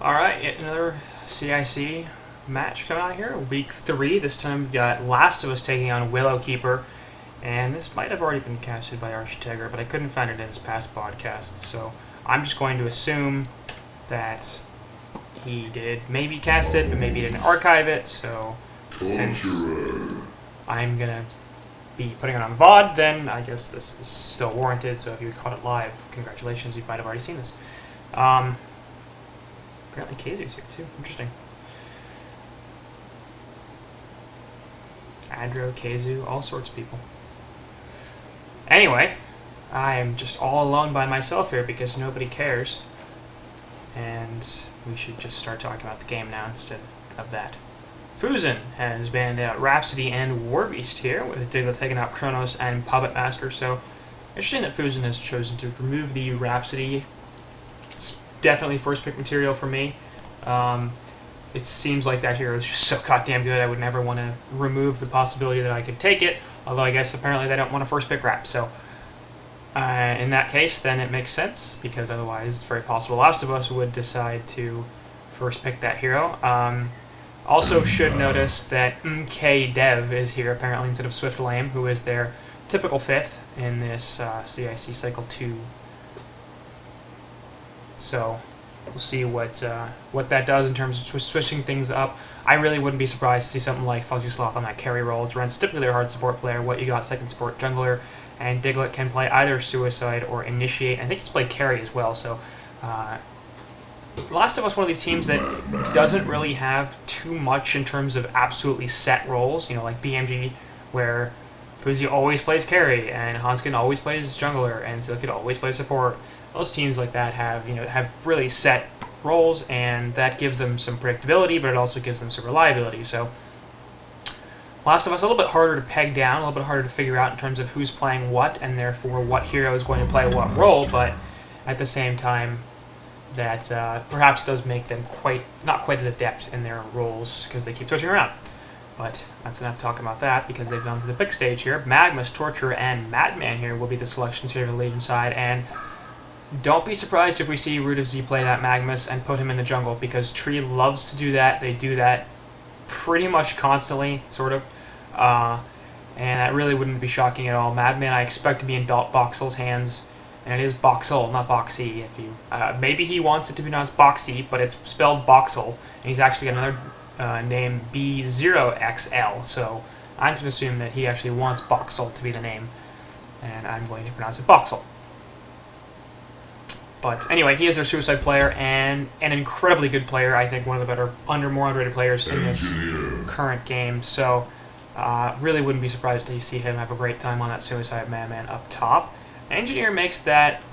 Alright, yet another CiC match coming out here. Week 3. This time we've got Last of Us taking on Willowkeeper. And this might have already been casted by Architegra, but I couldn't find it in his past podcasts. So I'm just going to assume that he did maybe cast it, but maybe he didn't archive it. So since I'm going to be putting it on VOD, then I guess this is still warranted. So if you caught it live, congratulations, you might have already seen this. Apparently Keizu's here too. Interesting. Adro, Keizu, all sorts of people. Anyway, I am just all alone by myself here because nobody cares. And we should just start talking about the game now instead of that. Fusen has banned out Rhapsody and Warbeast here, with Diglett taking out Kronos and Puppet Master. So, interesting that Fusen has chosen to remove the Rhapsody. It's definitely first pick material for me. It seems like that hero is just so goddamn good, I would never want to remove the possibility that I could take it, although I guess apparently they don't want a first pick Rap, so in that case then it makes sense, because otherwise it's very possible Last of Us would decide to first pick that hero. Also should notice that MK Dev is here apparently instead of Swift Lame, who is their typical 5th in this CiC Cycle 2. So we'll see what that does in terms of switching things up. I really wouldn't be surprised to see something like Fuzzy Sloth on that carry role. Drent's typically their hard support player. What you got, second support jungler, and Diglett can play either Suicide or Initiate. I think he's played carry as well. So Last of Us, one of these teams that doesn't really have too much in terms of absolutely set roles. You know, like BMG, where Fuzzy always plays carry, and Hanskin always plays jungler, and CiC always plays support. Those teams like that have really set roles, and that gives them some predictability, but it also gives them some reliability. So Last of Us a little bit harder to peg down, a little bit harder to figure out in terms of who's playing what, and therefore what hero is going to play what role. But at the same time, that perhaps does make them not quite as adept in their roles because they keep switching around. But that's enough talking about that, because they've gone to the big stage here. Magmus, Torturer, and Madman here will be the selections here for the Legion side, and don't be surprised if we see Root of Z play that Magmus and put him in the jungle, because Tree loves to do that. They do that pretty much constantly, sort of. And that really wouldn't be shocking at all. Madman I expect to be in Boxel's hands, and it is Boxel, not Boxy. If you maybe he wants it to be pronounced Boxy, but it's spelled Boxel, and he's actually got another name, B0XL, so I'm going to assume that he actually wants Boxel to be the name, and I'm going to pronounce it Boxel. But anyway, he is their Suicide player, and an incredibly good player. I think one of the better, more underrated players in this current game. So really wouldn't be surprised to see him have a great time on that Suicide Madman up top. Engineer makes that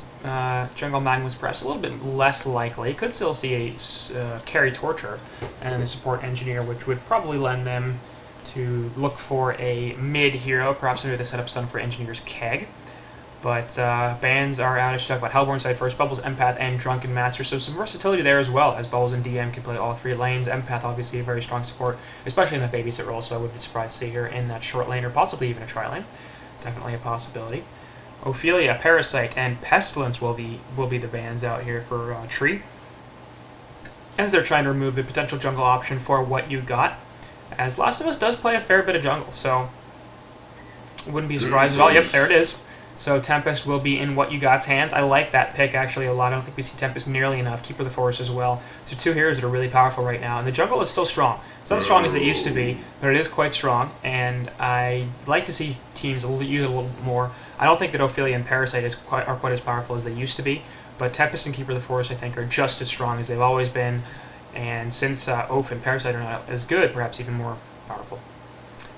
Jungle Magmus perhaps a little bit less likely. Could still see a carry Torture and the support Engineer, which would probably lend them to look for a mid hero, perhaps maybe the setup stun for Engineer's Keg. But bans are out. I should talk about Hellborn side first. Bubbles, Empath, and Drunken Master. So some versatility there as well, as Bubbles and DM can play all 3 lanes. Empath obviously a very strong support, especially in the babysit role, so I would be surprised to see her in that short lane, or possibly even a tri-lane. Definitely a possibility. Ophelia, Parasite, and Pestilence will be the bans out here for Tree, as they're trying to remove the potential jungle option for What You Got, as Last of Us does play a fair bit of jungle, so wouldn't be surprised at all. Yep, there it is. So Tempest will be in What You Got's hands. I like that pick actually a lot. I don't think we see Tempest nearly enough. Keeper of the Forest as well. So 2 heroes that are really powerful right now. And the jungle is still strong. It's not as strong as it used to be, but it is quite strong. And I like to see teams use it a little more. I don't think that Ophelia and Parasite are quite as powerful as they used to be. But Tempest and Keeper of the Forest, I think, are just as strong as they've always been. And since Oph and Parasite are not as good, perhaps even more powerful.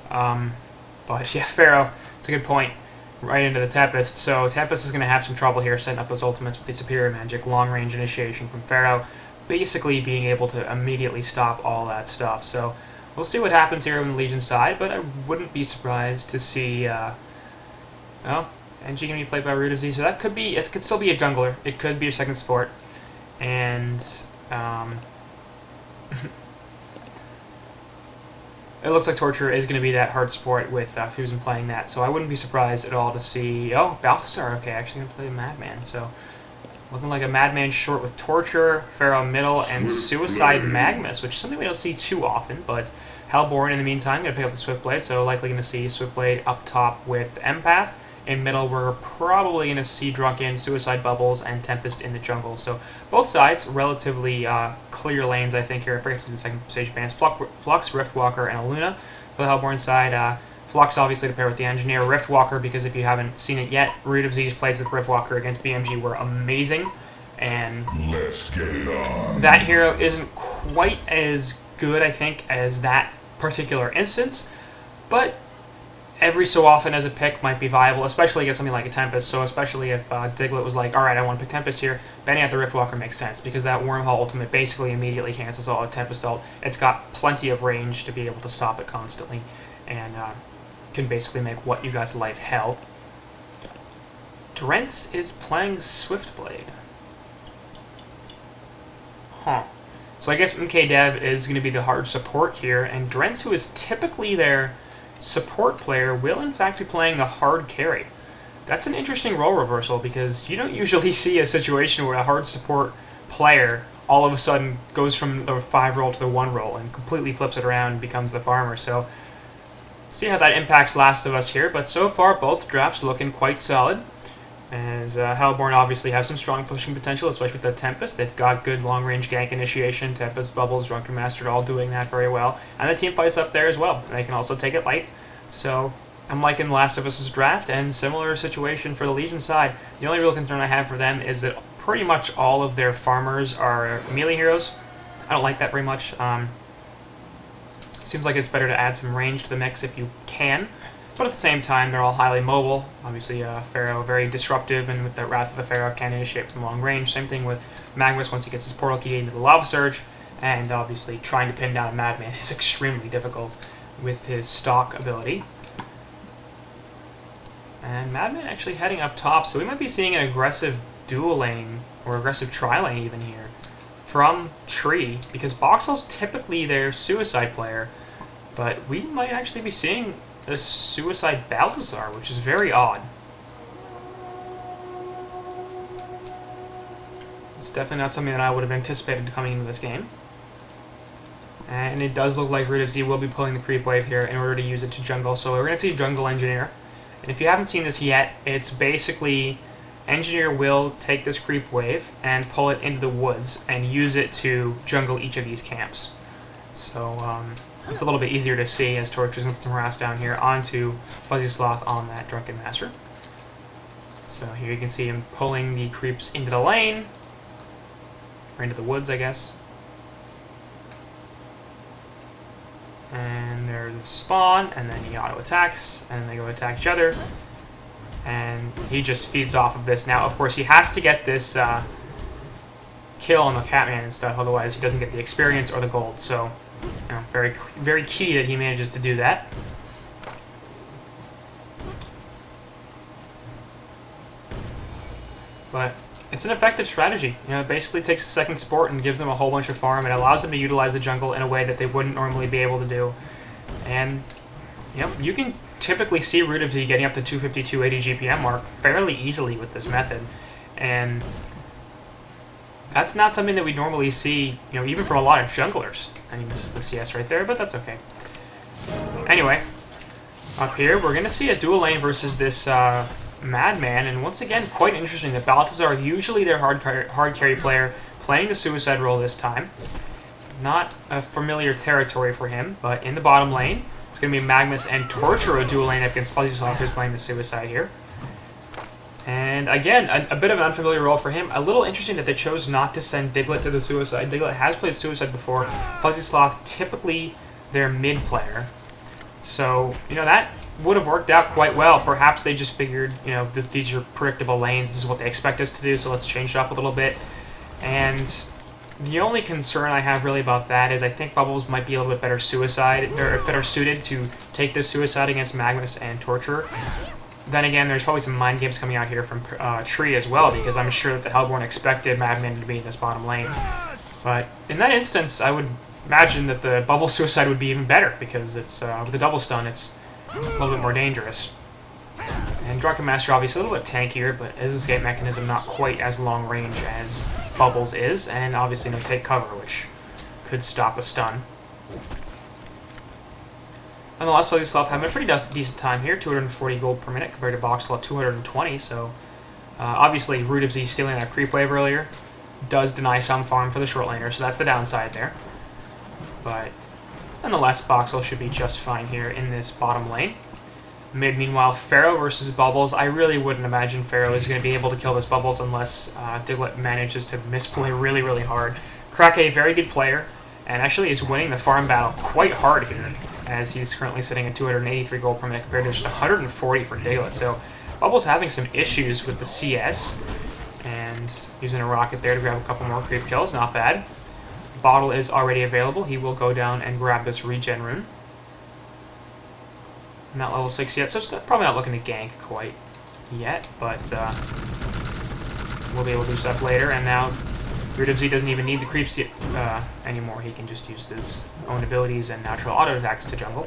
But yeah, Pharaoh, it's a good point. Right into the Tempest. So Tempest is going to have some trouble here setting up those ultimates with the Superior Magic, long-range initiation from Pharaoh, basically being able to immediately stop all that stuff. So we'll see what happens here on the Legion side, but I wouldn't be surprised to see, well, NG going to be played by Root of Z, so that could be, it could still be a jungler. It could be a second support, and it looks like Torture is going to be that hard support with Fusen playing that, so I wouldn't be surprised at all to see... Oh, Balthasar, okay, actually going to play the Madman, so Looking like a Madman short with Torture, Pharaoh middle, and Suicide Magnus, which is something we don't see too often, but Hellborn in the meantime going to pick up the Swiftblade, so likely going to see Swiftblade up top with Empath. In middle, we're probably going to see Drunken, Suicide Bubbles, and Tempest in the jungle. So both sides, relatively clear lanes, I think, here. I forget to do the second stage bands. Flux, Riftwalker, and a Luna. For the Hellborn side, Flux obviously to pair with the Engineer. Riftwalker, because if you haven't seen it yet, Root of Z's plays with Riftwalker against BMG were amazing. And let's get it on. That hero isn't quite as good, I think, as that particular instance. But every so often as a pick might be viable, especially against something like a Tempest. So especially if Diglett was like, alright, I want to pick Tempest here, banning out the Riftwalker makes sense, because that Wormhole ultimate basically immediately cancels all a Tempest ult. It's got plenty of range to be able to stop it constantly, and can basically make what you guys' life hell. Drents is playing Swiftblade. Huh. So I guess MK Dev is going to be the hard support here, and Drents, who is typically their support player, will in fact be playing the hard carry. That's an interesting role reversal, because you don't usually see a situation where a hard support player all of a sudden goes from the 5 role to the 1 role and completely flips it around and becomes the farmer. So see how that impacts Last of Us here, but so far both drafts looking quite solid. As Hellborn obviously have some strong pushing potential, especially with the Tempest. They've got good long-range gank initiation. Tempest, Bubbles, Drunken Master all doing that very well. And the team fights up there as well. They can also take it light. So I'm liking Last of Us' draft, and similar situation for the Legion side. The only real concern I have for them is that pretty much all of their farmers are melee heroes. I don't like that very much. Seems like it's better to add some range to the mix if you can. But at the same time, they're all highly mobile. Obviously, Pharaoh very disruptive, and with the Wrath of the Pharaoh can initiate from long range. Same thing with Magnus once he gets his portal key into the Lava Surge. And obviously, trying to pin down a Madman is extremely difficult with his stock ability. And Madman actually heading up top, so we might be seeing an aggressive dual lane, or aggressive tri-lane even here, from Tree, because Boxel's typically their suicide player, but we might actually be seeing a Suicide Balthazar, which is very odd. It's definitely not something that I would have anticipated coming into this game. And it does look like Root of Z will be pulling the creep wave here in order to use it to jungle, so we're going to see Jungle Engineer. And if you haven't seen this yet, it's basically Engineer will take this creep wave and pull it into the woods and use it to jungle each of these camps. So it's a little bit easier to see as Torture's going to put some harass down here onto Fuzzy Sloth on that Drunken Master. So here you can see him pulling the creeps into the lane, or into the woods, I guess. And there's the spawn, and then he auto-attacks, and then they go attack each other. And he just feeds off of this. Now, of course, he has to get this kill on the Catman and stuff, otherwise he doesn't get the experience or the gold. So, you know, very key that he manages to do that. But it's an effective strategy. You know, it basically takes a second support and gives them a whole bunch of farm. It allows them to utilize the jungle in a way that they wouldn't normally be able to do. And, you know, you can typically see Root of Z getting up to 250, 280 GPM mark fairly easily with this method. And that's not something that we normally see, you know, even from a lot of junglers. And he misses the CS right there, but that's okay. Anyway, up here, we're going to see a dual lane versus this Madman, and once again, quite interesting that Balthazar, usually their hard carry player, playing the suicide role this time. Not a familiar territory for him, but in the bottom lane, it's going to be Magnus and Torture dual lane up against Fuzzy Sloth, who's playing the suicide here. And again, a bit of an unfamiliar role for him. A little interesting that they chose not to send Diglett to the suicide. Diglett has played suicide before. Fuzzy Sloth, typically their mid player. So, you know, that would have worked out quite well. Perhaps they just figured, you know, these are predictable lanes. This is what they expect us to do, so let's change it up a little bit. And the only concern I have really about that is I think Bubbles might be a little bit better better suited to take this suicide against Magnus and Torture. Then again, there's probably some mind games coming out here from Tree as well, because I'm sure that the Hellborn expected Madman to be in this bottom lane. But in that instance, I would imagine that the Bubble suicide would be even better, because it's with the double stun, it's a little bit more dangerous. And Drunken Master obviously a little bit tankier, but his escape mechanism not quite as long range as Bubbles is, and obviously no take cover, which could stop a stun. Nonetheless, Fuzzy Sloth having a pretty decent time here, 240 gold per minute compared to Boxwell 220, so obviously Root of Z stealing that creep wave earlier does deny some farm for the short laner, so that's the downside there. But nonetheless, Boxwell should be just fine here in this bottom lane. Mid, meanwhile, Pharaoh versus Bubbles. I really wouldn't imagine Pharaoh is going to be able to kill this Bubbles unless Diglett manages to misplay really, really hard. Krake, very good player, and actually is winning the farm battle quite hard here, as he's currently sitting at 283 gold per minute compared to just 140 for Diglett. So Bubbles having some issues with the CS, and using a rocket there to grab a couple more creep kills, not bad. Bottle is already available. He will go down and grab this regen rune. Not level 6 yet, so it's probably not looking to gank quite yet, but we'll be able to do stuff later. And now Root of Z doesn't even need the creeps anymore. He can just use his own abilities and natural auto attacks to jungle,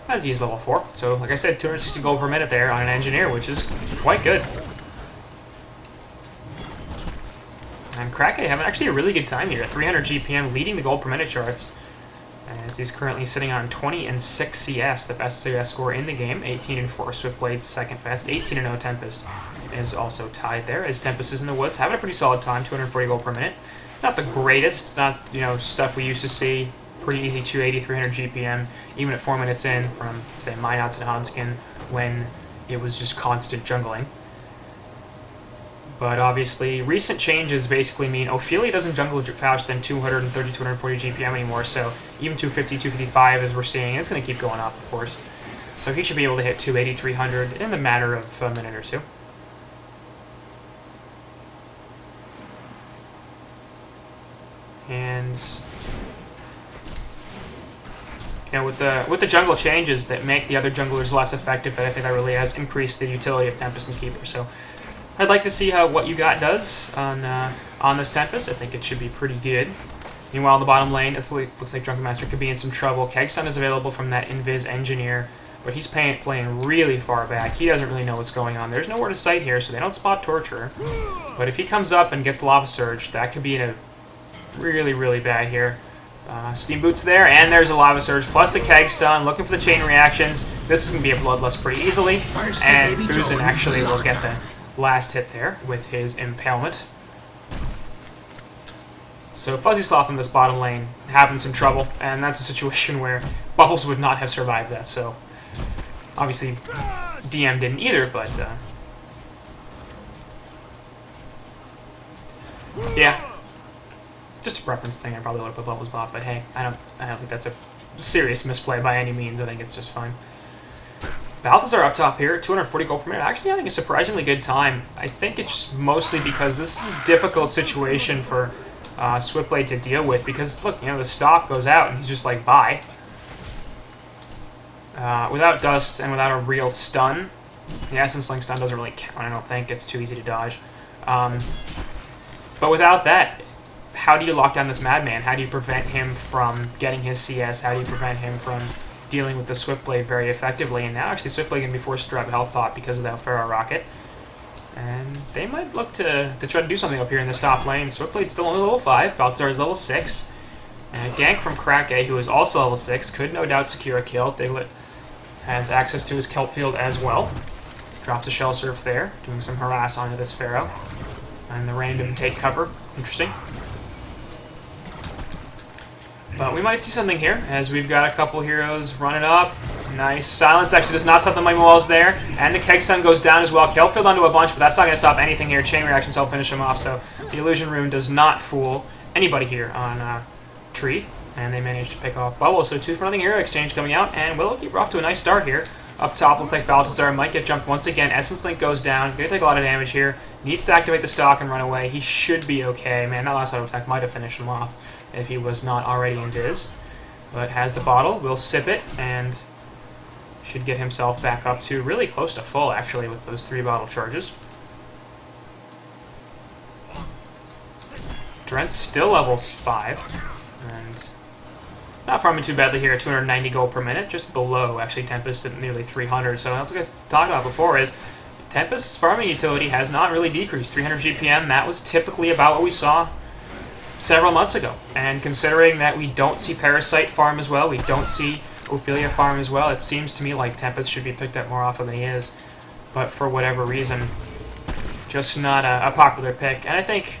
as he is level 4. So, like I said, 260 gold per minute there on an engineer, which is quite good. And Krake having actually a really good time here, 300 GPM, leading the gold per minute charts, as he's currently sitting on 20 and 6 CS, the best CS score in the game. 18 and 4 Swiftblade's second best. 18 and 0 Tempest is also tied there, as Tempest is in the woods, having a pretty solid time, 240 gold per minute. Not the greatest, not stuff we used to see. Pretty easy 280, 300 GPM, even at 4 minutes in from say Minot's and Hanskin when it was just constant jungling. But obviously, recent changes basically mean Ophelia doesn't jungle faster than 230, 240 GPM anymore, so even 250, 255 as we're seeing, it's going to keep going up, of course. So he should be able to hit 280, 300 in the matter of a minute or two. And with the jungle changes that make the other junglers less effective, I think that really has increased the utility of Tempest and Keeper. So I'd like to see how what you got does on this Tempest. I think it should be pretty good. Meanwhile, in the bottom lane, it looks like Drunken Master could be in some trouble. Kegsun is available from that Invis Engineer, but he's playing really far back. He doesn't really know what's going on. There's nowhere to sight here, so they don't spot Torturer. But if he comes up and gets Lava Surge, that could be in a really, really bad here. Steam Boots there, and there's a Lava Surge, plus the Keg Stun, looking for the chain reactions. This is going to be a Bloodlust pretty easily, and Fusen actually will get the last hit there with his Impalement. So Fuzzy Sloth in this bottom lane having some trouble, and that's a situation where Bubbles would not have survived that, so obviously DM didn't either, but yeah. Just a preference thing. I probably would have put Bubbles bot, but hey, I don't think that's a serious misplay by any means. I think it's just fine. Balthazar up top here, 240 gold per minute, actually having a surprisingly good time. I think it's mostly because this is a difficult situation for Swiftblade to deal with, because look, the stock goes out and he's just like, bye. Without Dust and without a real stun, the Essence Link stun doesn't really count, I don't think. It's too easy to dodge. But without that, how do you lock down this Madman? How do you prevent him from getting his CS? How do you prevent him from dealing with the Swiftblade very effectively? And now actually Swiftblade can be forced to drop a health pot because of that Pharaoh Rocket. And they might look to try to do something up here in this top lane. Swiftblade's still only level 5, Balthazar is level 6. And a gank from Krake, who is also level 6, could no doubt secure a kill. Diglett has access to his kelp field as well. Drops a Shell Surf there, doing some harass onto this Pharaoh. And the random take cover, interesting. But we might see something here, as we've got a couple heroes running up. Nice. Silence actually does not stop the Mighty Walls there. And the Keg Sun goes down as well. Kelfield onto a bunch, but that's not going to stop anything here. Chain reactions help finish him off, so the Illusion Rune does not fool anybody here on Tree. And they managed to pick off Bubble, so 2-for-0 hero exchange coming out. And willowkeeper off to a nice start here. Up top, looks like Balthazar might get jumped once again. Essence Link goes down. Going to take a lot of damage here. Needs to activate the stock and run away. He should be okay. Man, that last auto attack might have finished him off if he was not already in Viz. But has the bottle, will sip it, and should get himself back up to really close to full, actually, with those 3 bottle charges. Drent's still level 5, and not farming too badly here at 290 gold per minute, just below, actually, Tempest at nearly 300. So that's what I was talking about before, is Tempest's farming utility has not really decreased. 300 GPM, that was typically about what we saw several months ago. And considering that we don't see Parasite farm as well, we don't see Ophelia farm as well, it seems to me like Tempest should be picked up more often than he is. But for whatever reason, just not a popular pick. And I think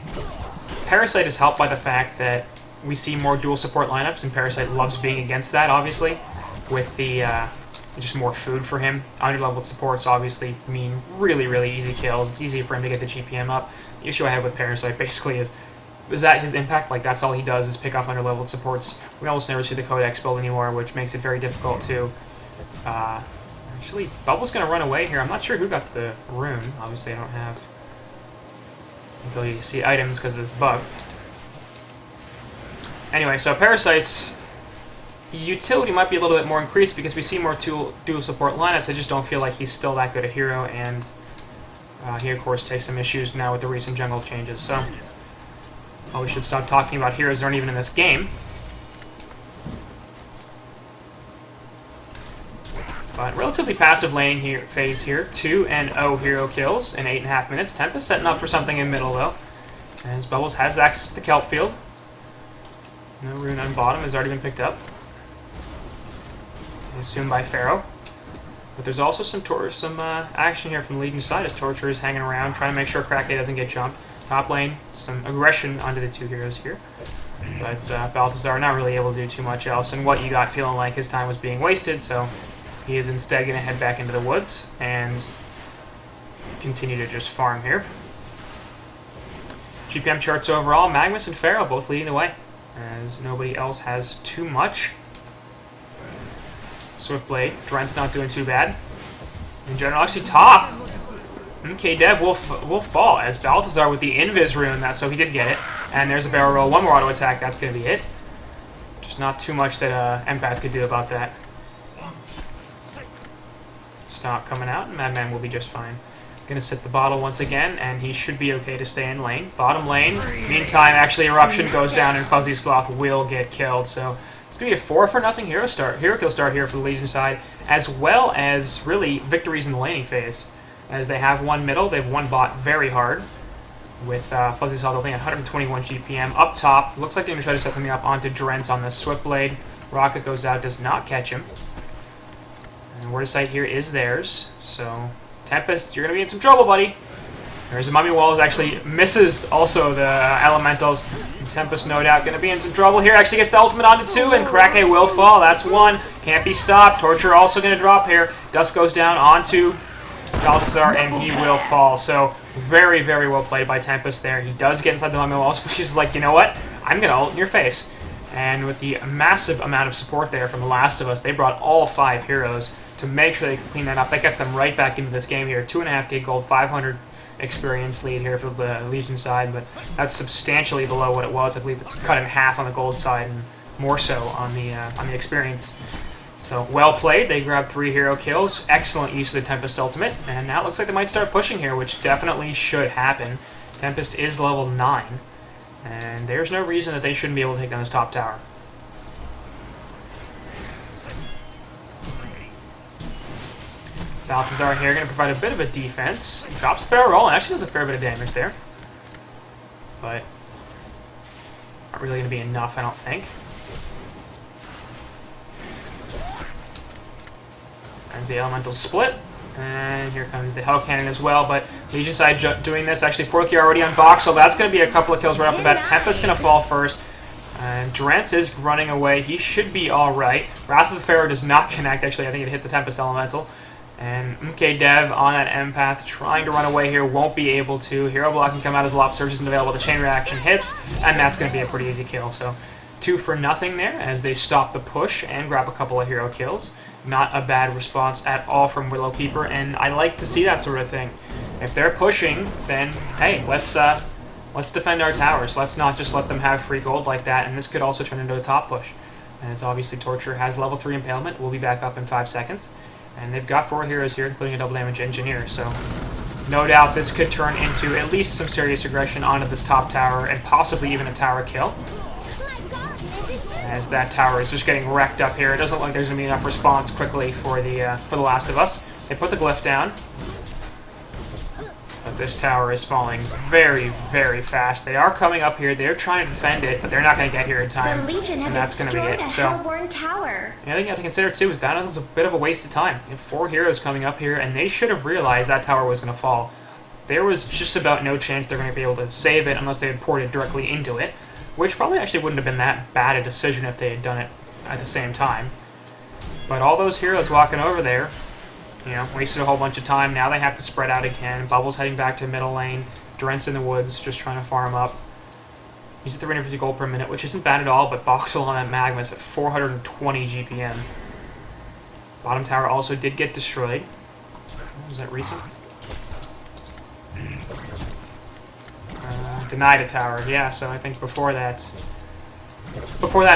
Parasite is helped by the fact that we see more dual support lineups, and Parasite loves being against that, obviously, with the just more food for him. Underleveled supports obviously mean really, really easy kills. It's easy for him to get the GPM up. The issue I have with Parasite basically is that his impact? Like, that's all he does is pick up underleveled supports. We almost never see the Codex build anymore, which makes it very difficult to... actually, Bubble's going to run away here. I'm not sure who got the rune. Obviously, I don't have the ability to see items because of this bug. Anyway, so Parasite's utility might be a little bit more increased because we see more dual support lineups. I just don't feel like he's still that good a hero, and he, of course, takes some issues now with the recent jungle changes. So, we should stop talking about heroes that aren't even in this game. But relatively passive laning phase here. 2 and 0 hero kills in 8.5 minutes. Tempest setting up for something in middle, though, as Bubbles has access to the kelp field. No rune on bottom has already been picked up, I assume by Pharaoh. But there's also some action here from the Legion side as Torture is hanging around, trying to make sure Krake doesn't get jumped. Top lane, some aggression onto the two heroes here. But Balthazar not really able to do too much else, and what you got feeling like his time was being wasted, so he is instead going to head back into the woods and continue to just farm here. GPM charts overall, Magnus and Pharaoh both leading the way, as nobody else has too much. Swiftblade, Drent's not doing too bad. In general, actually top. Okay, Dev will fall as Balthazar with the Invis rune, so he did get it. And there's a barrel roll, one more auto attack, that's going to be it. Just not too much that Empath could do about that. Stop coming out, and Madman will be just fine. Gonna sit the bottle once again, and he should be okay to stay in lane. Bottom lane, meantime, actually Eruption goes down, and Fuzzy Sloth will get killed, so it's gonna be a 4-for-0 hero kill start here for the Legion side, as well as really victories in the laning phase. As they have one middle, they've one bot very hard, with Fuzzy Sloth only at 121 GPM. Up top, looks like they're gonna try to set something up onto Drents on the Swiftblade. Rocket goes out, does not catch him. And Word of Sight here is theirs, so Tempest, you're going to be in some trouble, buddy. There's a Mummy Walls, actually misses also the Elementals. Tempest, no doubt, going to be in some trouble here. Actually gets the ultimate onto 2, and Krake will fall. That's 1. Can't be stopped. Torture also going to drop here. Dust goes down onto Balthazar, and he will fall. So, very, very well played by Tempest there. He does get inside the Mummy Walls, but she's like, you know what? I'm going to ult in your face. And with the massive amount of support there from The Last of Us, they brought all 5 heroes to make sure they can clean that up. That gets them right back into this game here. 2.5k gold, 500 experience lead here for the Legion side, but that's substantially below what it was. I believe it's cut in half on the gold side and more so on the experience. So well played. They grabbed 3 hero kills. Excellent use of the Tempest ultimate, and now it looks like they might start pushing here, which definitely should happen. Tempest is level 9, and there's no reason that they shouldn't be able to take down this top tower. Balthazar here going to provide a bit of a defense. Drops the barrel roll and actually does a fair bit of damage there. But not really going to be enough, I don't think. As the elementals split. And here comes the Hell Cannon as well. But Legion side doing this. Actually, Porky already unboxed, so that's going to be a couple of kills right off the bat. Tempest's going to fall first. And Drents is running away. He should be alright. Wrath of the Pharaoh does not connect. Actually, I think it hit the Tempest Elemental. And MK Dev on that Empath, trying to run away here, won't be able to. Hero Block can come out as Lop Surge isn't available. The chain reaction hits, and that's going to be a pretty easy kill. So 2-for-0 there as they stop the push and grab a couple of hero kills. Not a bad response at all from Willowkeeper, and I like to see that sort of thing. If they're pushing, then hey, let's defend our towers. Let's not just let them have free gold like that, and this could also turn into a top push. As obviously Torture has level 3 Impalement. We'll be back up in 5 seconds. And they've got 4 heroes here, including a double damage engineer, so no doubt this could turn into at least some serious aggression onto this top tower, and possibly even a tower kill. As that tower is just getting wrecked up here. It doesn't look like there's going to be enough response quickly for the Last of Us. They put the glyph down. But this tower is falling very, very fast. They are coming up here. They're trying to defend it, but they're not going to get here in time. The Legion And have that's going to be destroyed it. a So, Hellborn tower. the other thing you have to consider too is that is a bit of a waste of time. You have 4 heroes coming up here, and they should have realized that tower was going to fall. There was just about no chance they're going to be able to save it unless they had ported directly into it, which probably actually wouldn't have been that bad a decision if they had done it at the same time. But all those heroes walking over there, you know, wasted a whole bunch of time. Now they have to spread out again. Bubbles heading back to middle lane. Drent's in the woods, just trying to farm up. He's at 350 gold per minute, which isn't bad at all, but Boxel on that Magmus at 420 GPM. Bottom tower also did get destroyed. Was that recent? Denied a tower, yeah, so I think before that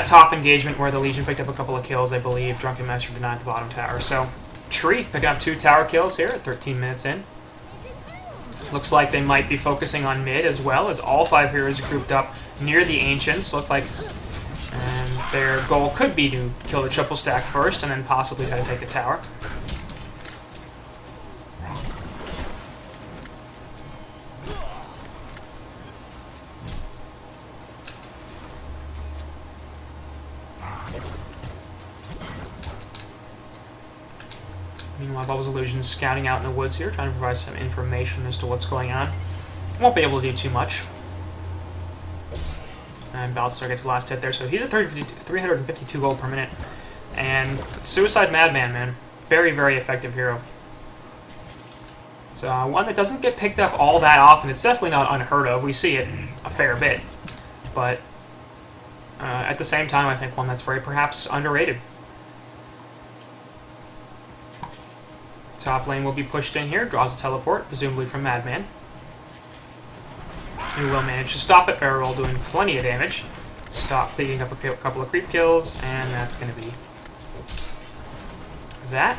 top engagement where the Legion picked up a couple of kills, I believe, Drunken Master denied the bottom tower. So, Tree picking up 2 tower kills here at 13 minutes in. Looks like they might be focusing on mid as well, as all 5 heroes grouped up near the Ancients. Look like their goal could be to kill the triple stack first and then possibly try to take the tower. Meanwhile, Bubbles Illusion's scouting out in the woods here, trying to provide some information as to what's going on. Won't be able to do too much. And Balthazar gets the last hit there, so he's at 352 gold per minute. And Suicide Madman, man. Very, very effective hero. It's one that doesn't get picked up all that often. It's definitely not unheard of. We see it a fair bit. But at the same time, I think one that's very perhaps underrated. Top lane will be pushed in here, draws a teleport, presumably from Madman. He will manage to stop it, barrel roll doing plenty of damage. Stop leading up a couple of creep kills, and that's going to be that.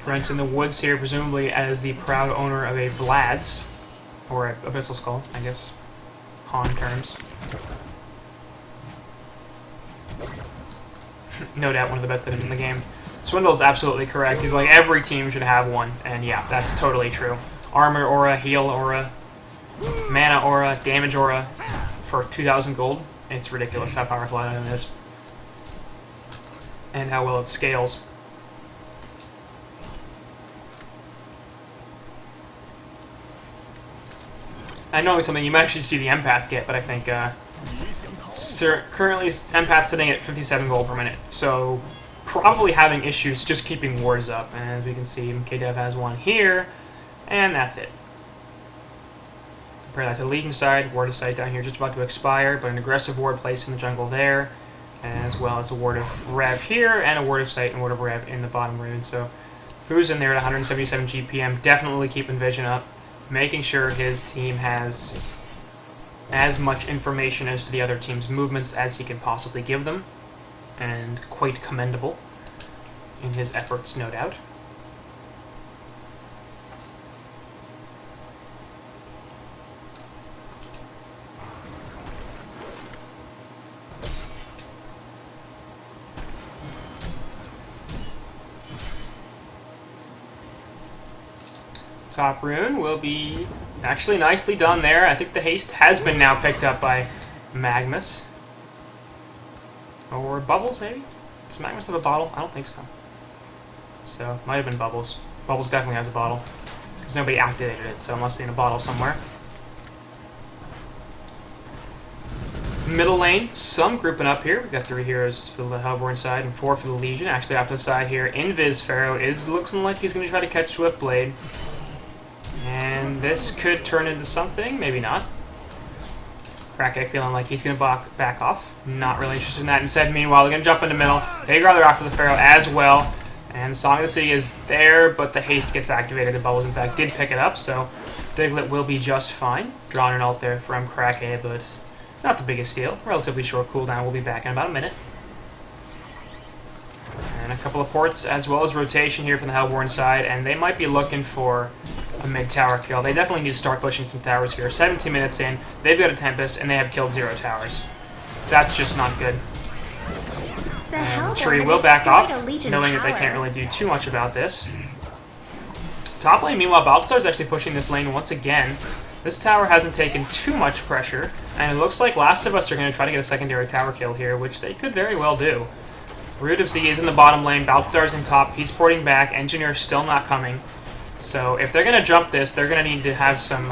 Brent's in the woods here, presumably as the proud owner of a Vlad's, or a Abyssal Skull, I guess, Han terms. No doubt one of the best items in the game. Swindle is absolutely correct. He's like, every team should have one, and yeah, that's totally true. Armor aura, heal aura, mana aura, damage aura for 2,000 gold. It's ridiculous how powerful that item is. And how well it scales. I know it's something you might actually see the Empath get, but I think currently Empath's sitting at 57 gold per minute, so probably having issues just keeping wards up. And as we can see, MKDev has one here, and that's it. Compare that to the Legion side, ward of sight down here just about to expire, but an aggressive ward placed in the jungle there, as well as a ward of Rev here, and a ward of sight and ward of Rev in the bottom rune. So Fu's in there at 177 GPM, definitely keeping vision up, making sure his team has as much information as to the other team's movements as he can possibly give them, and quite commendable in his efforts, no doubt. Top rune will be actually nicely done there. I think the haste has been now picked up by Magmus. Or Bubbles, maybe? Does Magmus have a bottle? I don't think so. So, might have been Bubbles. Bubbles definitely has a bottle, because nobody activated it, so it must be in a bottle somewhere. Middle lane, some grouping up here. We've got 3 heroes for the Hellborn side and 4 for the Legion. Actually, off to the side here, Invis Pharaoh is looking like he's going to try to catch Swiftblade. And this could turn into something, maybe not. Krake feeling like he's going to back off. Not really interested in that. Instead, meanwhile, they're going to jump into middle. They'd rather after the Pharaoh as well. And the Song of the Sea is there, but the haste gets activated. The Bubbles, in fact, did pick it up, so Diglett will be just fine. Drawing an ult there from Krake, but not the biggest deal. Relatively short cooldown. We'll be back in about a minute. And a couple of ports, as well as rotation here from the Hellborn side, and they might be looking for a mid-tower kill. They definitely need to start pushing some towers here. 17 minutes in, they've got a Tempest, and they have killed 0 towers. That's just not good. The And Tree will back off, knowing that they can't tower. really do too much about this. Top lane, meanwhile, Balthazar's actually pushing this lane once again. This tower hasn't taken too much pressure, and it looks like Last of Us are going to try to get a secondary tower kill here, which they could very well do. Root of Z is in the bottom lane, Balthazar's in top, he's porting back, Engineer's still not coming. So if they're going to jump this, they're going to need to have some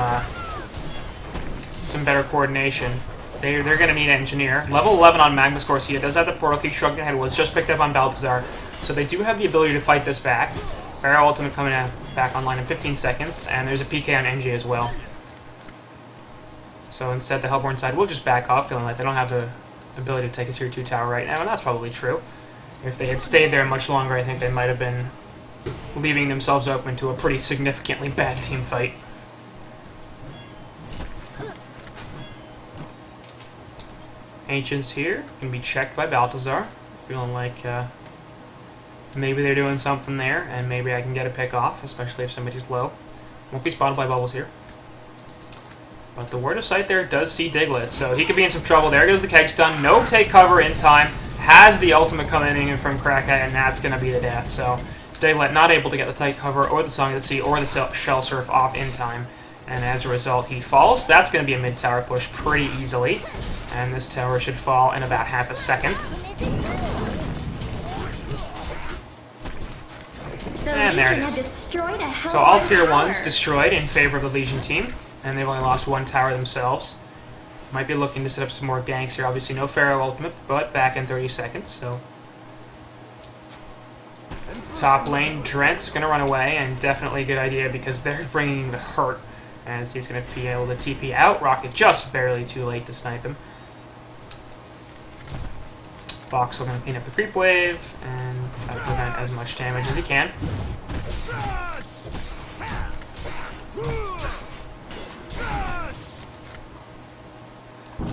better coordination. They're going to need Engineer. Level 11 on Magma's Corsia does have the portal key, shrugged ahead, was just picked up on Balthazar, so they do have the ability to fight this back. Barrow ultimate coming back online in 15 seconds, and there's a PK on NG as well. So instead, the Hellborn side will just back off, feeling like they don't have the ability to take a tier 2 tower right now, and that's probably true. If they had stayed there much longer, I think they might have been leaving themselves open to a pretty significantly bad team fight. Ancients here can be checked by Balthazar, feeling like maybe they're doing something there, and maybe I can get a pick off, especially if somebody's low. Won't be spotted by Bubbles here. But the Word of Sight there does see Diglett, so he could be in some trouble. There goes the Keg Stun. No take cover in time. Has the ultimate coming in from Crackhead, and that's going to be the death. So Diglett not able to get the tight cover or the Song of the Sea or the Shell Surf off in time. And as a result, he falls. That's going to be a mid-tower push pretty easily. And this tower should fall in about half a second. And there it is. So all tier 1s destroyed in favor of the Legion team. And they've only lost one tower themselves. Might be looking to set up some more ganks here. Obviously no Pharaoh ultimate, but back in 30 seconds. So top lane, Drent's going to run away, and definitely a good idea because they're bringing the hurt. As he's going to be able to TP out. Rocket just barely too late to snipe him. Voxel going to clean up the creep wave and try to prevent as much damage as he can.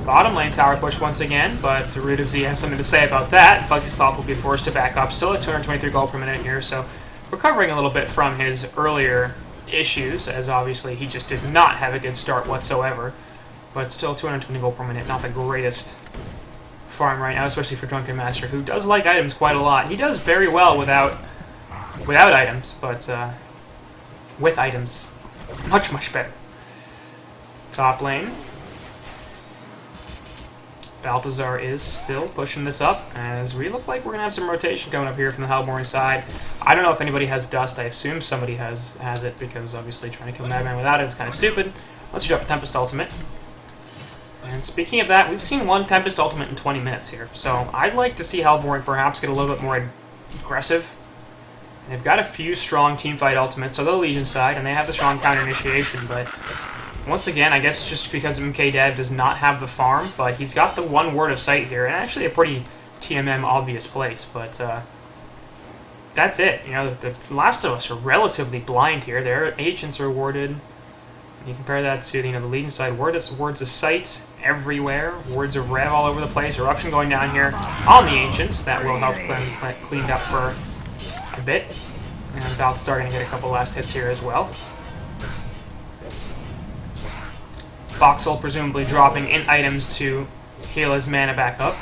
Bottom lane tower push once again, but the Root of Z has something to say about that. Fuzzy Sloth will be forced to back up, still at 223 gold per minute here, so recovering a little bit from his earlier issues, as obviously he just did not have a good start whatsoever. But still 220 gold per minute, not the greatest farm right now, especially for Drunken Master, who does like items quite a lot. He does very well without items, but with items, much, much better. Top lane. Balthazar is still pushing this up, as we look like we're going to have some rotation coming up here from the Hellborn side. I don't know if anybody has Dust. I assume somebody has it, because obviously trying to kill Madman without it is kind of stupid. Let's drop a Tempest ultimate. And speaking of that, we've seen one Tempest ultimate in 20 minutes here, so I'd like to see Hellborn perhaps get a little bit more aggressive. They've got a few strong teamfight ultimates, so they're the Legion side, and they have the strong counter initiation, but once again, I guess it's just because MK Dev does not have the farm, but he's got the one Word of Sight here, and actually a pretty TMM obvious place, but that's it. You know, the Last of Us are relatively blind here. Their agents are warded. You compare that to the Legion side, words of Sight everywhere, words of Rev all over the place, eruption going down here on the ancients. That will help them cleaned up for a bit. And Balthazar going to get a couple last hits here as well. Voxel presumably dropping in items to heal his mana back up.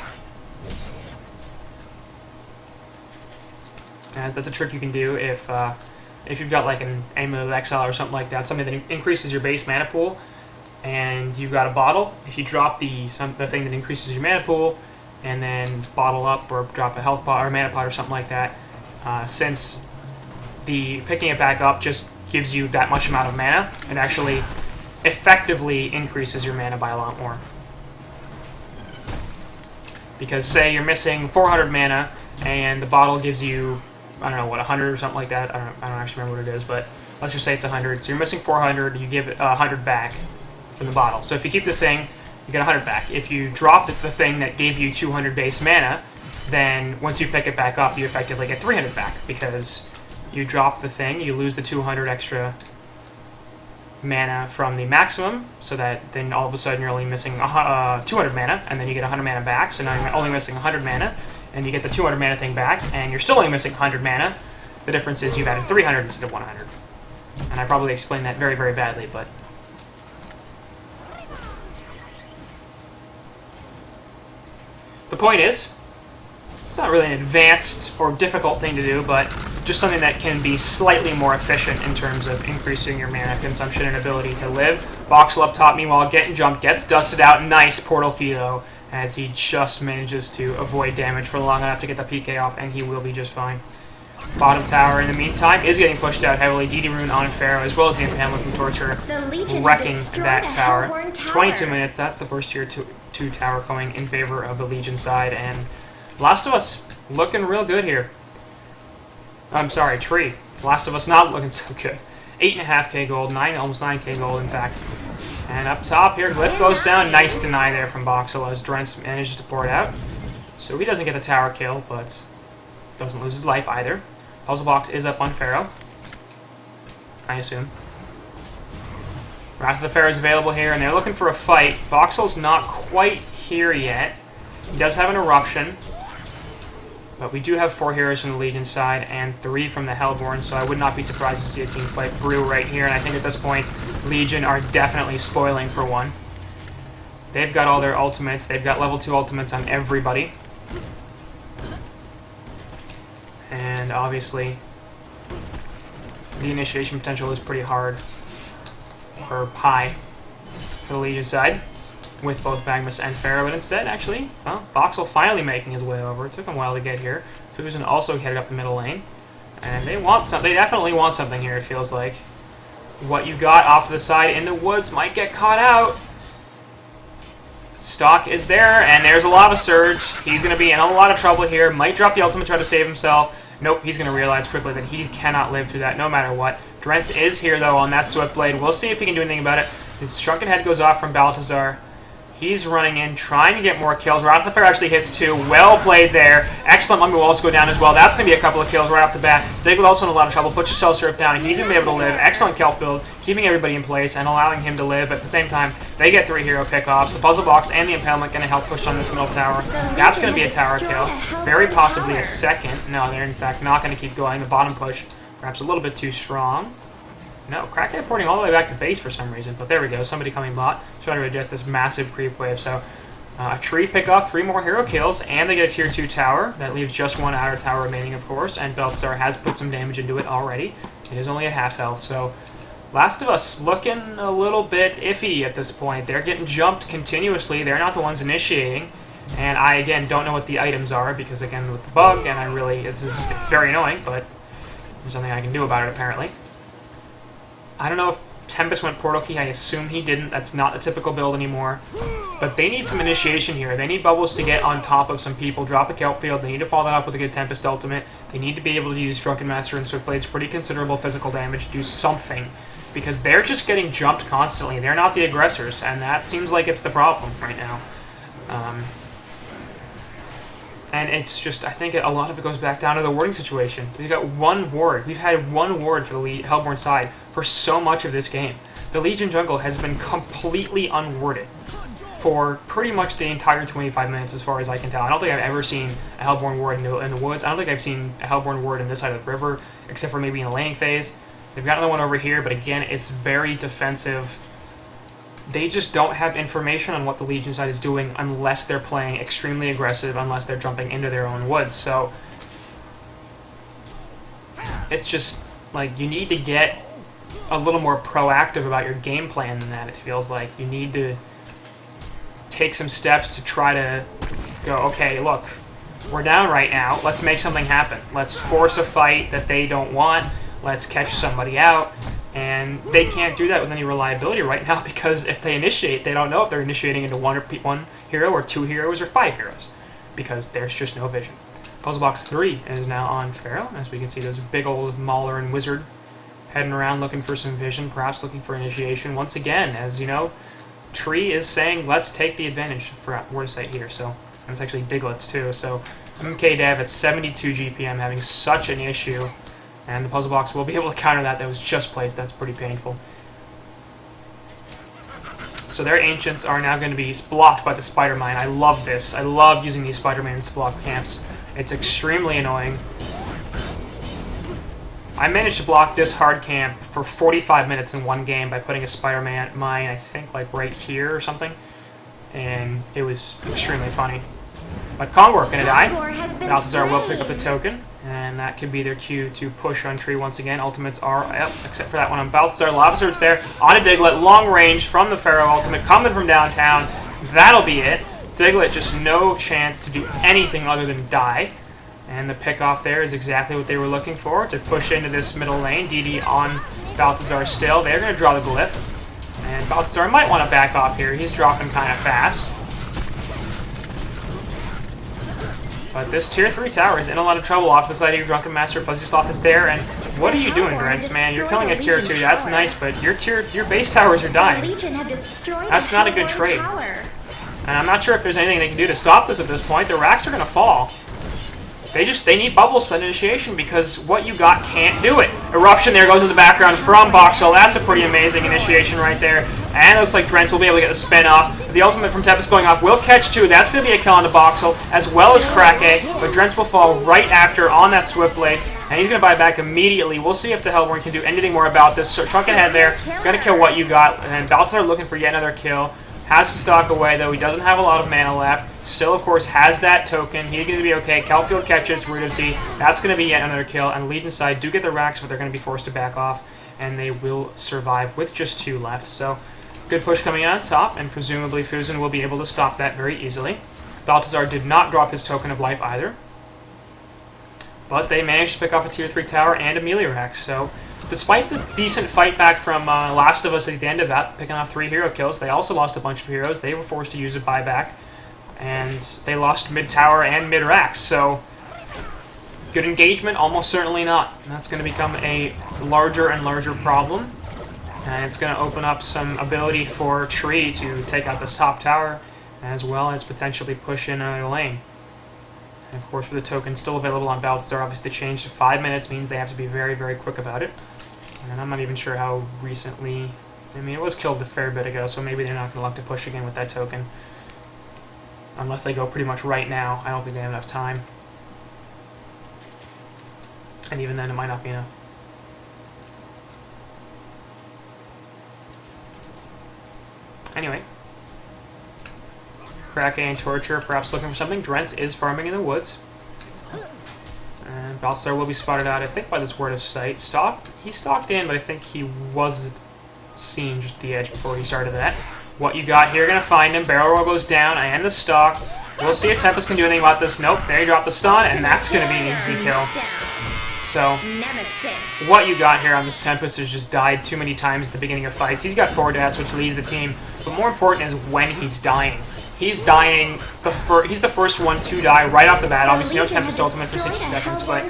That's a trick you can do if you've got like an Amulet of Exile or something like that, something that increases your base mana pool, and you've got a bottle. If you drop the thing that increases your mana pool, and then bottle up or drop a health pot or mana pot or something like that, since the picking it back up just gives you that much amount of mana, it actually effectively increases your mana by a lot more. Because say you're missing 400 mana and the bottle gives you, I don't know, what, 100 or something like that. I don't actually remember what it is, but let's just say it's 100. So you're missing 400, you give it 100 back from the bottle. So if you keep the thing, you get 100 back. If you drop the thing that gave you 200 base mana, then once you pick it back up, you effectively get 300 back, because you drop the thing, you lose the 200 extra mana from the maximum, so that then all of a sudden you're only missing 200 mana, and then you get 100 mana back, so now you're only missing 100 mana, and you get the 200 mana thing back, and you're still only missing 100 mana. The difference is you've added 300 instead of 100. And I probably explained that very, very badly, but the point is, It's not really an advanced or difficult thing to do, but just something that can be slightly more efficient in terms of increasing your mana consumption and ability to live. Voxel up top, meanwhile, getting jumped, gets dusted out. Nice portal key, though, as he just manages to avoid damage for long enough to get the PK off, and he will be just fine. Bottom tower, in the meantime, is getting pushed out heavily. DD Rune on Pharaoh, as well as the Impalement from Torture, wrecking that tower. 22 minutes, that's the first tier 2 tower going in favor of the Legion side, and Last of Us looking real good here. I'm sorry, Tree. Last of Us not looking so good. 8.5k gold, almost 9k gold, in fact. And up top here, Glyph goes down. Nice deny there from Voxel as Drents manages to pour it out. So he doesn't get the tower kill, but doesn't lose his life either. Puzzle Box is up on Pharaoh, I assume. Wrath of the Pharaoh is available here, and they're looking for a fight. Voxel's not quite here yet. He does have an Eruption, but we do have 4 heroes from the Legion side and 3 from the Hellborn, so I would not be surprised to see a team fight brew right here. And I think at this point, Legion are definitely spoiling for one. They've got all their ultimates. They've got level 2 ultimates on everybody. And obviously, the initiation potential is pretty hard, or high, for the Legion side, with both Magnus and Pharaoh. But instead, actually, well, Voxel finally making his way over. It took him a while to get here. Fusen also headed up the middle lane, and they want something. They definitely want something here. It feels like what you got off to the side in the woods might get caught out. Stock is there, and there's a Lava Surge. He's going to be in a lot of trouble here. Might drop the ultimate, try to save himself. Nope, he's going to realize quickly that he cannot live through that no matter what. Drents is here, though, on that Swift Blade. We'll see if he can do anything about it. His Shrunken Head goes off from Baltazar. He's running in, trying to get more kills. Wrath of the Pharaoh actually hits 2. Well played there. Excellent Mummy will also go down as well. That's going to be a couple of kills right off the bat. Digwood also in a lot of trouble. Puts your Cell Surf down. He's going to be able to live. Excellent kill field, keeping everybody in place and allowing him to live. At the same time, they get 3 hero pickoffs. The Puzzle Box and the Impalement going to help push on this middle tower. That's going to be a tower kill. Very possibly a second. No, they're in fact not going to keep going. The bottom push, perhaps a little bit too strong. No, Crackhead porting all the way back to base for some reason, but there we go. Somebody coming bot, trying to adjust this massive creep wave. So a Tree pick off 3 more hero kills, and they get a tier 2 tower. That leaves just 1 outer tower remaining, of course, and Balthazar has put some damage into it already. It is only at half health, so Last of Us looking a little bit iffy at this point. They're getting jumped continuously. They're not the ones initiating, and I, again, don't know what the items are, because, again, with the bug, and I really, it's very annoying, but there's nothing I can do about it, apparently. I don't know if Tempest went Portal Key. I assume he didn't. That's not the typical build anymore. But they need some initiation here. They need Bubbles to get on top of some people, drop a Kelp Field. They need to follow that up with a good Tempest ultimate. They need to be able to use Drunken Master and Swift Blade's pretty considerable physical damage to do something. Because they're just getting jumped constantly. They're not the aggressors, and that seems like it's the problem right now. And it's just, I think a lot of it goes back down to the warding situation. We've got 1 ward. We've had 1 ward for the Hellborn side for so much of this game. The Legion jungle has been completely unwarded for pretty much the entire 25 minutes, as far as I can tell. I don't think I've ever seen a Hellborn ward in the woods. I don't think I've seen a Hellborn ward in this side of the river, except for maybe in the laning phase. They've got another one over here, but again, it's very defensive. They just don't have information on what the Legion side is doing unless they're playing extremely aggressive, unless they're jumping into their own woods. So it's just like you need to get a little more proactive about your game plan than that. It feels like you need to take some steps to try to go, okay, look, we're down right now. Let's make something happen. Let's force a fight that they don't want. Let's catch somebody out. And they can't do that with any reliability right now, because if they initiate, they don't know if they're initiating into one hero or 2 heroes or 5 heroes, because there's just no vision. Puzzle Box 3 is now on Pharaoh. As we can see, there's a big old Mauler and Wizard heading around looking for some vision, perhaps looking for initiation. Once again, as you know, Tree is saying, let's take the advantage for word sight here. So that's actually Diglets too. So MK Dev at 72 GPM having such an issue. And the Puzzle Box will be able to counter that. That was just placed. That's pretty painful. So their Ancients are now going to be blocked by the Spider Mine. I love this. I love using these Spider Mines to block camps. It's extremely annoying. I managed to block this hard camp for 45 minutes in one game by putting a Spider Mine, I think, like right here or something. And it was extremely funny. But Conwar gonna die. Balthazar Balthazar will pick up the token, and that could be their cue to push on tree once again. Ultimates are up, except for that one on Balthazar. Lava Sword's there on a Diglett, long range from the Pharaoh ultimate, coming from downtown. That'll be it. Diglett just no chance to do anything other than die. And the pick off there is exactly what they were looking for, to push into this middle lane. DD on Balthazar still. They're going to draw the glyph. And Balthazar might want to back off here. He's dropping kind of fast. But this tier 3 tower is in a lot of trouble off the side of your Drunken Master. Fuzzy Sloth is there, and what are you doing, Grants, man? You're killing a tier 2, that's nice, but your base towers are dying. That's not a good trade. And I'm not sure if there's anything they can do to stop this at this point. The racks are going to fall. They need bubbles for initiation, because what you got can't do it. Eruption there goes in the background from Boxel. That's a pretty amazing initiation right there. And it looks like Drents will be able to get the spin off. The ultimate from Tempest going off will catch 2. That's going to be a kill on the Boxel, as well as Krake. But Drents will fall right after on that Swift Blade. And he's going to buy back immediately. We'll see if the Hellborn can do anything more about this. So chunk ahead there. Going to kill what you got. And Balthazar looking for yet another kill. Has to stalk away, though. He doesn't have a lot of mana left. Still, of course, has that token. He's going to be okay. Calfield catches Root of Z. That's going to be yet another kill. And Legion side do get the racks, but they're going to be forced to back off. And they will survive with just 2 left. So, good push coming out on top. And presumably, Fusen will be able to stop that very easily. Balthazar did not drop his token of life either. But they managed to pick off a tier 3 tower and a melee rack. So, despite the decent fight back from Last of Us at the end of that, picking off 3 hero kills, they also lost a bunch of heroes. They were forced to use a buyback, and they lost mid-tower and mid-racks. So, good engagement? Almost certainly not. And that's going to become a larger and larger problem, and it's going to open up some ability for Tree to take out this top tower, as well as potentially push in another lane. And of course, with the token still available on Balthazar, obviously the change to 5 minutes means they have to be very, very quick about it. And I'm not even sure how recently... I mean, it was killed a fair bit ago, so maybe they're not going to look to push again with that token. Unless they go pretty much right now. I don't think they have enough time. And even then, it might not be enough. Anyway. Krake and Torture perhaps looking for something. Drents is farming in the woods. And Balthazar will be spotted out, I think, by this word of sight. He stalked in, but I think he was seen just at the edge before he started that. What you got here, gonna find him. Barrel roll goes down, and the stalk. We'll see if Tempest can do anything about this. Nope, there you drop the stun, and that's gonna be an easy kill. So, what you got here on this Tempest is just died too many times at the beginning of fights. He's got 4 deaths, which leads the team. But more important is when he's dying. He's dying, he's the first one to die right off the bat. Obviously, no Tempest ultimate for 60 seconds, but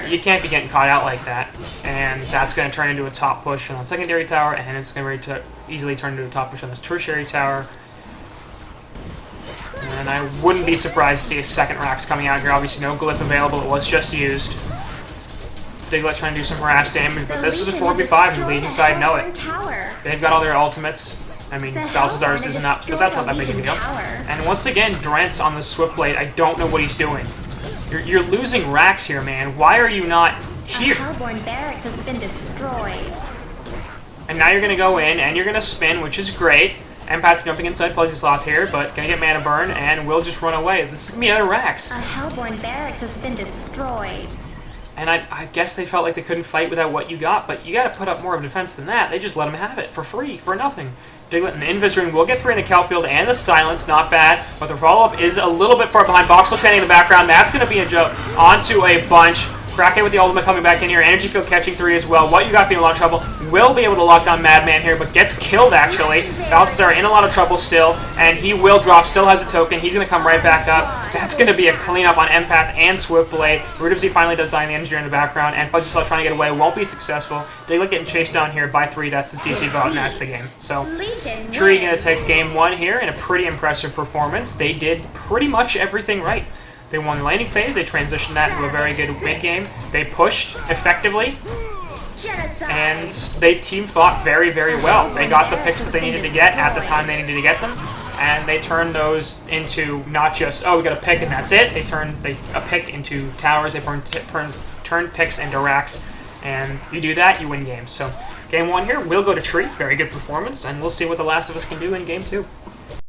you can't be getting caught out like that. And that's going to turn into a top push on the secondary tower, and it's going to easily turn into a top push on this tertiary tower. And I wouldn't be surprised to see a second racks coming out here. Obviously, no glyph available. It was just used. Diglett trying to do some harass damage, but this is a 4v5, and Legion side know it. They've got all their ultimates. I mean, Balthazar's is not, but that's not that big of a deal. And once again, Drents on the Swift Blade, I don't know what he's doing. You're losing racks here, man. Why are you not here? Hellborn barracks has been destroyed. And now you're going to go in, and you're going to spin, which is great. Empath jumping inside Fuzzy Sloth here, but going to get mana burn, and will just run away. This is going to be other racks. A Hellborn barracks has been destroyed. And I guess they felt like they couldn't fight without what you got, but you got to put up more of a defense than that. They just let them have it for free, for nothing. Diglett and Invisor will get 3 in the Calfield and the Silence, not bad, but the follow-up is a little bit far behind. Boxel training in the background, that's going to be a jump onto a bunch. Krake with the ultimate coming back in here, Energy Field catching 3 as well. What you got being a lot of trouble. Will be able to lock down Madman here, but gets killed actually. Balthazar in a lot of trouble still, and he will drop, still has the token. He's going to come right back up. That's going to be a cleanup on Empath and Swift Blade. Root of Z finally does die in the Engineer in the background, and Fuzzy Sloth trying to get away, won't be successful. Diglett getting chased down here by 3, that's the CC vote, and that's the game. So, Tree going to take game 1 here in a pretty impressive performance. They did pretty much everything right. They won the laning phase, they transitioned that into a very good mid-game, they pushed effectively, and they team fought very, very well. They got the picks that they needed to get at the time they needed to get them, and they turned those into not just, oh, we got a pick and that's it. They turned a pick into towers, they turned picks into racks, and you do that, you win games. So game 1 here will go to Tree, very good performance, and we'll see what The Last of Us can do in game 2.